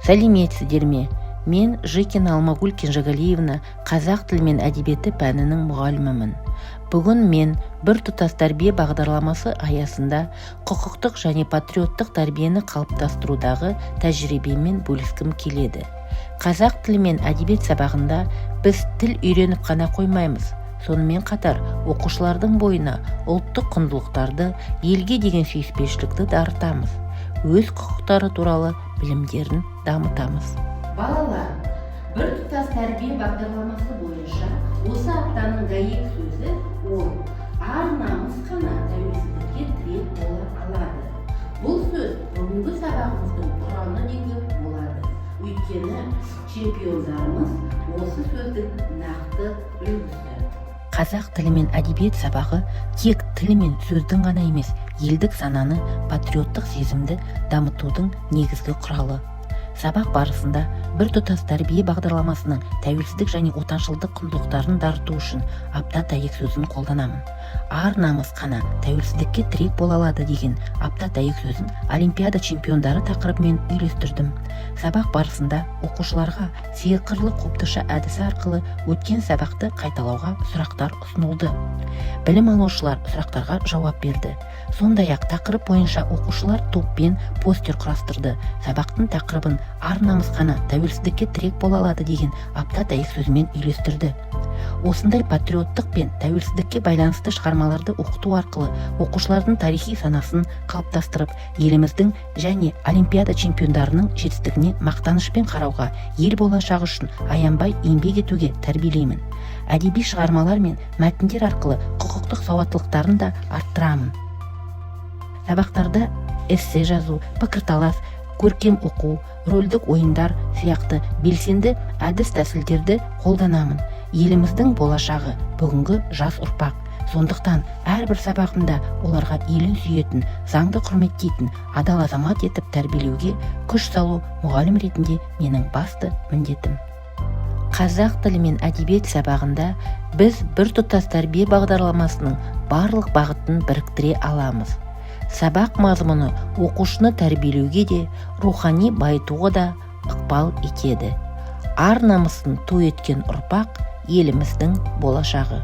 Сәлеметсіздер ме? Мен Жикина Алмагүл Кенжегалиевна қазақ тілі мен әдебиеті пәнінің мұғалімімін. Бүгін мен біртұтас тәрбие бағдарламасы аясында құқықтық және патриоттық тәрбиені қалыптастырудағы тәжірибемен бөліскім келеді. Қазақ тілі мен әдебиет сабағында біз тіл үйреніп қана қоймаймыз. Сонымен қатар оқушылардың бойына ұлттық құндылықтарды, елге деген сүйіспеншілікті дарытамыз. Өз құқықтары туралы білімдерін дамытамыз. Балалар, біртұтас тәрбие бағдарламасы бойынша осы аптаның дәйек сөзі ол ар намыс қана тәуелсіздікке тірек бола алады. Бұл сөз бүгінгі сабағымыздың құраны негізі болады. Өйткені чемпиондарымыз осы сөздің нақты үлгісі. Қазақ тілі мен әдебиет сабағы тек тіл мен сөздің ғана емес, елдік сананы, патриоттық сезімді дамытудың негізгі құралы. Сабақ барысында біртұтас тәрбие бағдарламасының тәуелсіздік және отаншылдық құндылықтарын дарыту үшін апта дәйек сөзін қолданамын. Ар намыс қана тәуелсіздікке тірек бола алады деген апта дәйек сөзін Олимпиада чемпиондары тақырыбымен үйлестірдім. Сабақ барысында оқушыларға сиқырлы қобдиша әдісі арқылы өткен сабақты қайталауға сұрақтар ұсынылды. Білім алушылар сұрақтарға жауап берді. Сондай-ақ тақырып бойынша оқушылар топпен постер құрастырды. Сабақтың тақырыбын ар намыс қана тәуелсіздікке тірек бола алады деген апта дәйек сөзімен үйлестірді. Осындай патриоттық пен тәуелсіздікке байланысты шығармаларды оқыту арқылы оқушылардың тарихи санасын қалыптастырып, еліміздің және Олимпиада чемпиондарының жетістігіне мақтанышпен қарауға, ел болашағы үшін аянбай еңбек етуге тәрбиелеймін. Әдеби шығармалар мен мәтіндер арқылы құқықтық сауаттылықтарын да арттырамын. Сабақтарда эссе жазу, пікірталас, көркем оқу, рөлдік ойындар сияқты белсенді әдіс-тәсілдерді қолданамын. Еліміздің болашағы бүгінгі жас ұрпақ. Сондықтан әрбір сабағымда оларға елін сүйетін, заңды құрметтейтін, адал азамат етіп тәрбиелеуге күш салу мұғалім ретінде менің басты міндетім. Қазақ тілі мен әдебиет сабағында біз біртұтас тәрбие бағдарламасының барлық бағытын біріктіре аламыз. Сабақ мазмұны оқушыны тәрбиелеуге де, рухани байытуға да ықпал етеді. Ар намысын той еткен ұрпақ еліміздің болашағы.